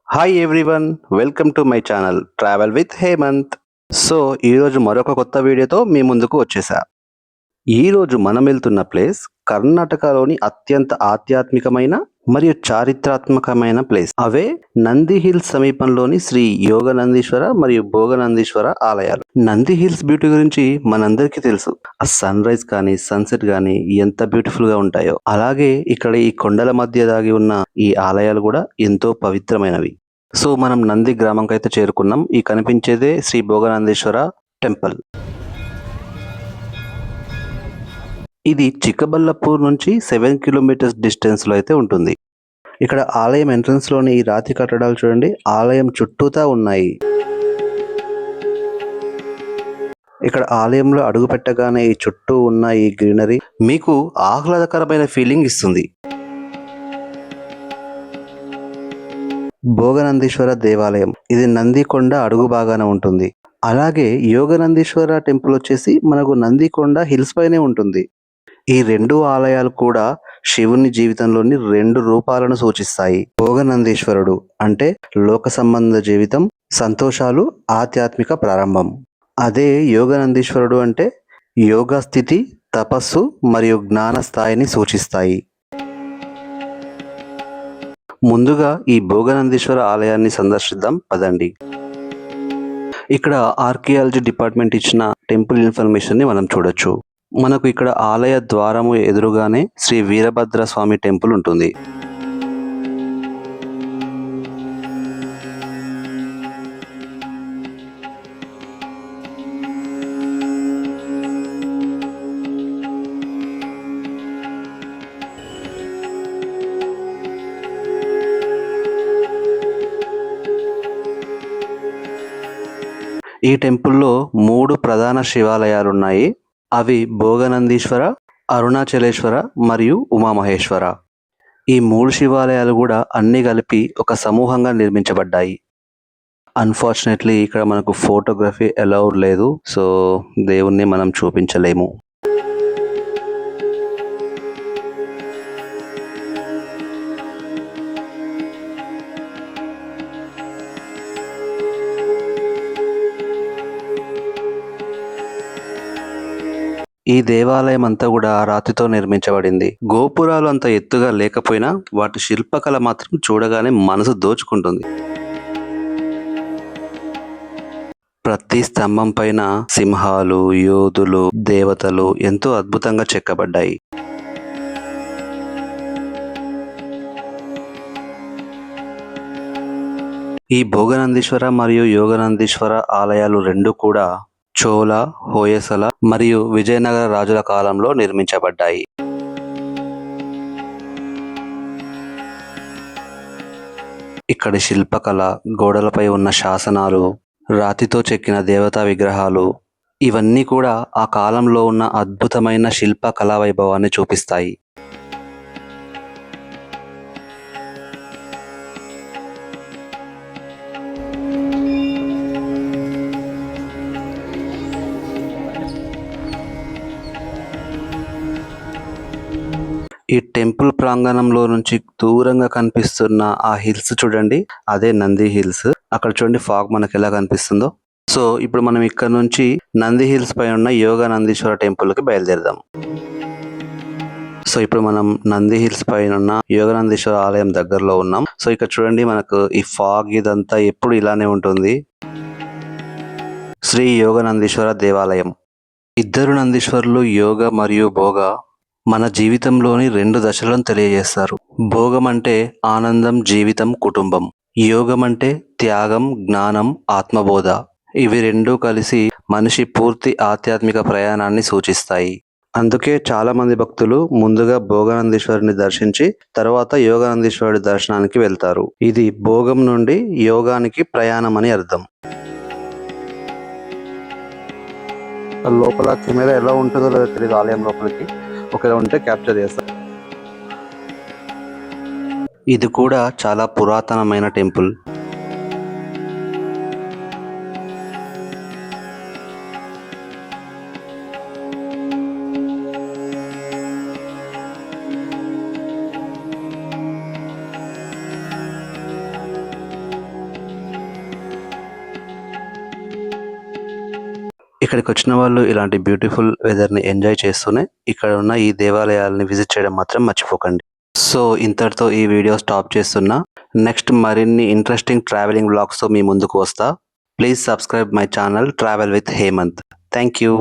Hi everyone, welcome to my channel travel with Hemanth. So ఈరోజు మరొక కొత్త వీడియోతో మీ ముందుకు వచ్చేసా. ఈరోజు మనం వెళ్తున్న ప్లేస్ కర్ణాటకలోని అత్యంత ఆధ్యాత్మికమైన మరియు చారిత్రాత్మకమైన ప్లేస్. అవే నంది హిల్స్ సమీపంలోని శ్రీ యోగనందీశ్వర మరియు భోగనందీశ్వర ఆలయాలు. నంది హిల్స్ బ్యూటీ గురించి మనందరికీ తెలుసు. ఆ సన్ రైజ్ కానీ సన్సెట్ కానీ ఎంత బ్యూటిఫుల్ గా ఉంటాయో, అలాగే ఇక్కడ ఈ కొండల మధ్య దాగి ఉన్న ఈ ఆలయాలు కూడా ఎంతో పవిత్రమైనవి. సో మనం నంది గ్రామంకైతే చేరుకున్నాం. ఈ కనిపించేదే శ్రీ భోగనందీశ్వర టెంపుల్. ఇది చిక్కబల్లాపూర్ నుంచి 7 కిలోమీటర్స్ డిస్టెన్స్ లో అయితే ఉంటుంది. ఇక్కడ ఆలయం ఎంట్రన్స్ లోని ఈ రాతి కట్టడాలు చూడండి, ఆలయం చుట్టూతా ఉన్నాయి. ఇక్కడ ఆలయంలో అడుగు పెట్టగానే ఈ చుట్టూ ఉన్న ఈ గ్రీనరీ మీకు ఆహ్లాదకరమైన ఫీలింగ్ ఇస్తుంది. భోగనందీశ్వర దేవాలయం ఇది నందికొండ అడుగు భాగాన ఉంటుంది. అలాగే యోగనందీశ్వర టెంపుల్ వచ్చేసి మనకు నందికొండ హిల్స్ పైనే ఉంటుంది. ఈ రెండు ఆలయాలు కూడా శివుని జీవితంలోని రెండు రూపాలను సూచిస్తాయి. భోగనందీశ్వరుడు అంటే లోక సంబంధ జీవితం, సంతోషాలు, ఆధ్యాత్మిక ప్రారంభం. అదే యోగనందీశ్వరుడు అంటే యోగ స్థితి, తపస్సు మరియు జ్ఞాన స్థాయిని సూచిస్తాయి. ముందుగా ఈ భోగనందీశ్వర ఆలయాన్ని సందర్శిద్దాం పదండి. ఇక్కడ ఆర్కియాలజీ డిపార్ట్మెంట్ ఇచ్చిన టెంపుల్ ఇన్ఫర్మేషన్ ని మనం చూడొచ్చు. మనకు ఇక్కడ ఆలయ ద్వారము ఎదురుగానే శ్రీ వీరభద్ర స్వామి టెంపుల్ ఉంటుంది. ఈ టెంపుల్లో 3 ప్రధాన శివాలయాలున్నాయి. అవి భోగనందీశ్వర, అరుణాచలేశ్వర మరియు ఉమామహేశ్వర. ఈ 3 శివాలయాలు కూడా అన్ని కలిపి ఒక సమూహంగా నిర్మించబడ్డాయి. అన్ఫార్చునేట్లీ ఇక్కడ మనకు ఫోటోగ్రఫీ అలౌడ్ లేదు, సో దేవుణ్ణి మనం చూపించలేము. ఈ దేవాలయం అంతా కూడా రాతితో నిర్మించబడింది. గోపురాలు అంత ఎత్తుగా లేకపోయినా వాటి శిల్పకళ మాత్రం చూడగానే మనసు దోచుకుంటుంది. ప్రతి స్తంభం పైన సింహాలు, యోధులు, దేవతలు ఎంతో అద్భుతంగా చెక్కబడ్డాయి. ఈ భోగనందీశ్వర మరియు యోగనందీశ్వర ఆలయాలు రెండు కూడా చోళ, హోయసల మరియు విజయనగర రాజుల కాలంలో నిర్మించబడ్డాయి. ఇక్కడి శిల్పకళ, గోడలపై ఉన్న శాసనాలు, రాతితో చెక్కిన దేవతా విగ్రహాలు ఇవన్నీ కూడా ఆ కాలంలో ఉన్న అద్భుతమైన శిల్ప కళా వైభవాన్ని చూపిస్తాయి. ఈ టెంపుల్ ప్రాంగణంలో నుంచి దూరంగా కనిపిస్తున్న ఆ హిల్స్ చూడండి, అదే నంది హిల్స్. అక్కడ చూడండి ఫాగ్ మనకి ఎలా కనిపిస్తుందో. సో ఇప్పుడు మనం ఇక్కడ నుంచి నంది హిల్స్ పై ఉన్న యోగనందీశ్వర టెంపుల్ కి బయలుదేరదాం. సో ఇప్పుడు మనం నంది హిల్స్ పైన ఉన్న యోగనందీశ్వర ఆలయం దగ్గరలో ఉన్నాం. సో ఇక్కడ చూడండి మనకు ఈ ఫాగ్ ఇదంతా ఎప్పుడు ఇలానే ఉంటుంది. శ్రీ యోగనందీశ్వర దేవాలయం. ఇద్దరు నందీశ్వరులు యోగ మరియు భోగ మన జీవితంలోని 2 దశలను తెలియజేస్తారు. భోగం అంటే ఆనందం, జీవితం, కుటుంబం. యోగం అంటే త్యాగం, జ్ఞానం, ఆత్మబోధ. ఇవి రెండూ కలిసి మనిషి పూర్తి ఆధ్యాత్మిక ప్రయాణాన్ని సూచిస్తాయి. అందుకే చాలా మంది భక్తులు ముందుగా భోగనందీశ్వరుని దర్శించి తర్వాత యోగనందీశ్వరుడి దర్శనానికి వెళ్తారు. ఇది భోగం నుండి యోగానికి ప్రయాణం అని అర్థం. లోపల కెమెరా ఎలా ఉంటుందో లేదో తెలియదు. ఆలయం లోపలికి ఒకవేళ ఉంటే క్యాప్చర్ చేస్తాం. ఇది కూడా చాలా పురాతనమైన టెంపుల్. ఇక్కడికి వచ్చిన వాళ్ళు ఇలాంటి బ్యూటిఫుల్ వెదర్ని ఎంజాయ్ చేస్తూనే ఇక్కడ ఉన్న ఈ దేవాలయాలని విజిట్ చేయడం మాత్రం మర్చిపోకండి. సో ఇంతటితో ఈ వీడియో స్టాప్ చేస్తున్నా. నెక్స్ట్ మరిన్ని ఇంట్రెస్టింగ్ ట్రావెలింగ్ వ్లాగ్స్తో మీ ముందుకు వస్తా. Please subscribe my channel travel with Hemanth. Thank you.